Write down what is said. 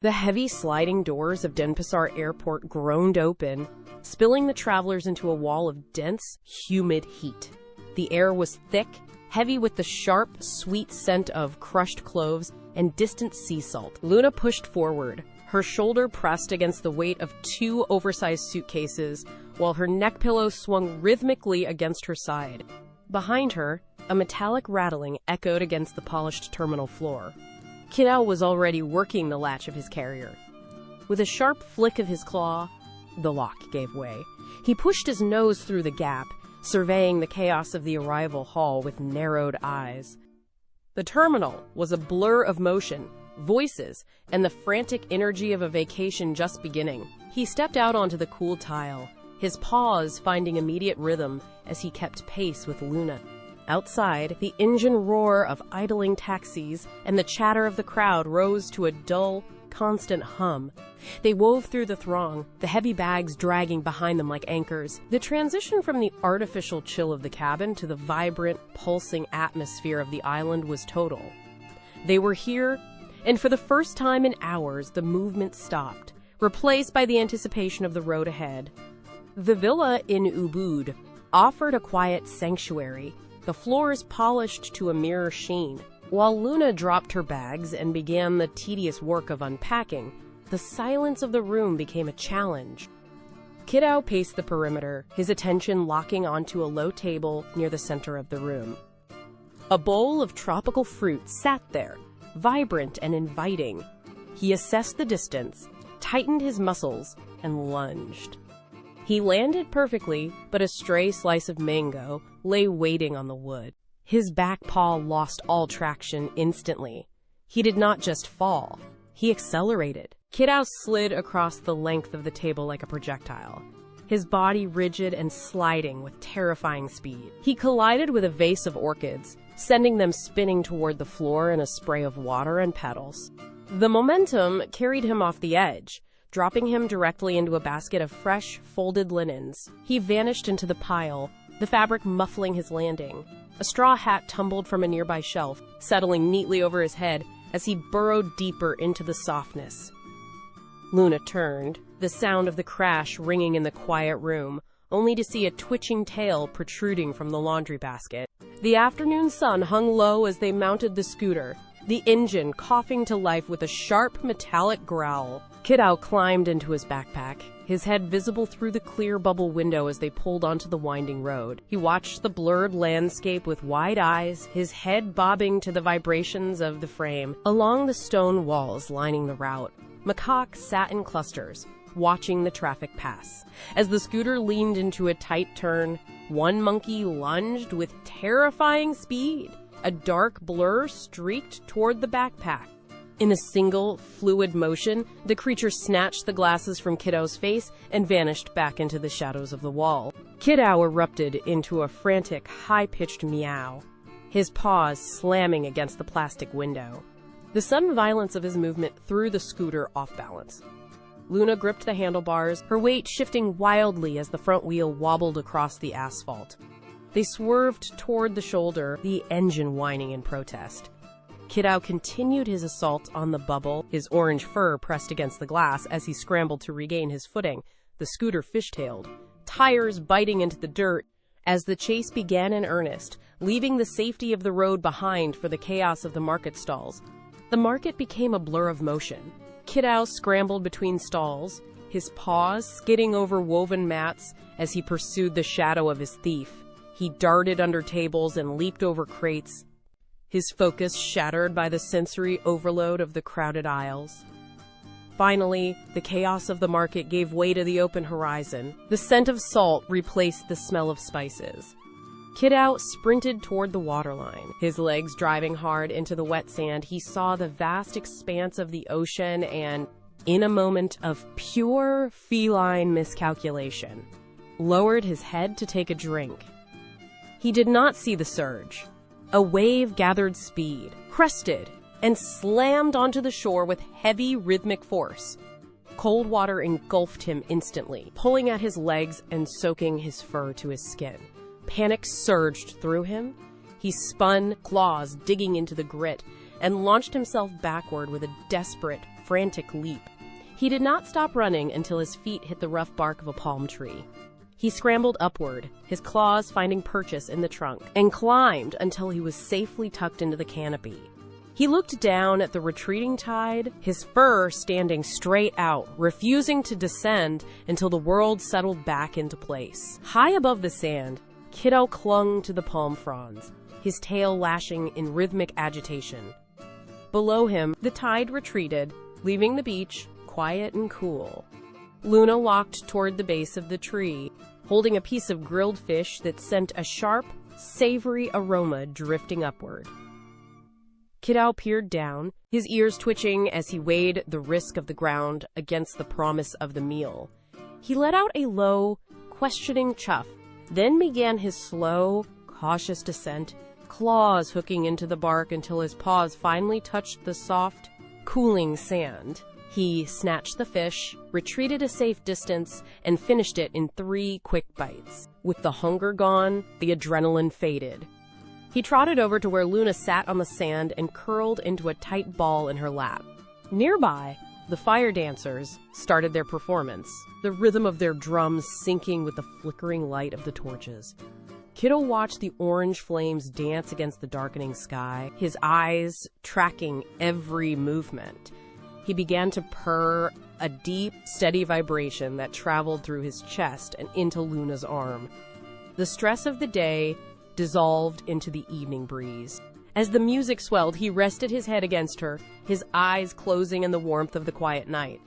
The heavy sliding doors of Denpasar Airport groaned open, spilling the travelers into a wall of dense, humid heat. The air was thick, heavy with the sharp, sweet scent of crushed cloves and distant sea salt. Luna pushed forward, her shoulder pressed against the weight of 2 oversized suitcases, while her neck pillow swung rhythmically against her side. Behind her, a metallic rattling echoed against the polished terminal floor. Kidow was already working the latch of his carrier. With a sharp flick of his claw, the lock gave way. He pushed his nose through the gap, surveying the chaos of the arrival hall with narrowed eyes. The terminal was a blur of motion, voices, and the frantic energy of a vacation just beginning. He stepped out onto the cool tile, his paws finding immediate rhythm as he kept pace with Luna. Outside, the engine roar of idling taxis and the chatter of the crowd rose to a dull, constant hum. They wove through the throng, the heavy bags dragging behind them like anchors. The transition from the artificial chill of the cabin to the vibrant, pulsing atmosphere of the island was total. They were here, and for the first time in hours, the movement stopped, replaced by the anticipation of the road ahead. The villa in Ubud offered a quiet sanctuary, the floors polished to a mirror sheen. While Luna dropped her bags and began the tedious work of unpacking, the silence of the room became a challenge. Kidow paced the perimeter, his attention locking onto a low table near the center of the room. A bowl of tropical fruit sat there, vibrant and inviting. He assessed the distance, tightened his muscles, and lunged. He landed perfectly, but a stray slice of mango lay waiting on the wood. His back paw lost all traction instantly. He did not just fall, he accelerated. Kidow slid across the length of the table like a projectile, his body rigid and sliding with terrifying speed. He collided with a vase of orchids, sending them spinning toward the floor in a spray of water and petals. The momentum carried him off the edge, dropping him directly into a basket of fresh, folded linens. He vanished into the pile, the fabric muffling his landing. A straw hat tumbled from a nearby shelf, settling neatly over his head as he burrowed deeper into the softness. Luna turned, the sound of the crash ringing in the quiet room, only to see a twitching tail protruding from the laundry basket. The afternoon sun hung low as they mounted the scooter, the engine coughing to life with a sharp, metallic growl. Kidow climbed into his backpack, his head visible through the clear bubble window as they pulled onto the winding road. He watched the blurred landscape with wide eyes, his head bobbing to the vibrations of the frame. Along the stone walls lining the route, macaques sat in clusters, watching the traffic pass. As the scooter leaned into a tight turn, one monkey lunged with terrifying speed. A dark blur streaked toward the backpack. In a single, fluid motion, the creature snatched the glasses from Kidow's face and vanished back into the shadows of the wall. Kidow erupted into a frantic, high-pitched meow, his paws slamming against the plastic window. The sudden violence of his movement threw the scooter off balance. Luna gripped the handlebars, her weight shifting wildly as the front wheel wobbled across the asphalt. They swerved toward the shoulder, the engine whining in protest. Kidow continued his assault on the bubble, his orange fur pressed against the glass as he scrambled to regain his footing. The scooter fishtailed, tires biting into the dirt, as the chase began in earnest, leaving the safety of the road behind for the chaos of the market stalls. The market became a blur of motion. Kidow scrambled between stalls, his paws skidding over woven mats as he pursued the shadow of his thief. He darted under tables and leaped over crates, his focus shattered by the sensory overload of the crowded aisles. Finally, the chaos of the market gave way to the open horizon. The scent of salt replaced the smell of spices. Kidow sprinted toward the waterline, his legs driving hard into the wet sand. He saw the vast expanse of the ocean and, in a moment of pure feline miscalculation, lowered his head to take a drink. He did not see the surge. A wave gathered speed, crested, and slammed onto the shore with heavy, rhythmic force. Cold water engulfed him instantly, pulling at his legs and soaking his fur to his skin. Panic surged through him. He spun, claws digging into the grit, and launched himself backward with a desperate, frantic leap. He did not stop running until his feet hit the rough bark of a palm tree. He scrambled upward, his claws finding purchase in the trunk, and climbed until he was safely tucked into the canopy. He looked down at the retreating tide, his fur standing straight out, refusing to descend until the world settled back into place. High above the sand, Kidow clung to the palm fronds, his tail lashing in rhythmic agitation. Below him, the tide retreated, leaving the beach quiet and cool. Luna walked toward the base of the tree, holding a piece of grilled fish that sent a sharp, savory aroma drifting upward. Kidow peered down, his ears twitching as he weighed the risk of the ground against the promise of the meal. He let out a low, questioning chuff, then began his slow, cautious descent, claws hooking into the bark until his paws finally touched the soft, cooling sand. He snatched the fish, retreated a safe distance, and finished it in 3 quick bites. With the hunger gone, the adrenaline faded. He trotted over to where Luna sat on the sand and curled into a tight ball in her lap. Nearby, the fire dancers started their performance, the rhythm of their drums syncing with the flickering light of the torches. Kidow watched the orange flames dance against the darkening sky, his eyes tracking every movement. He began to purr, a deep, steady vibration that traveled through his chest and into Luna's arm. The stress of the day dissolved into the evening breeze. As the music swelled, he rested his head against her, his eyes closing in the warmth of the quiet night.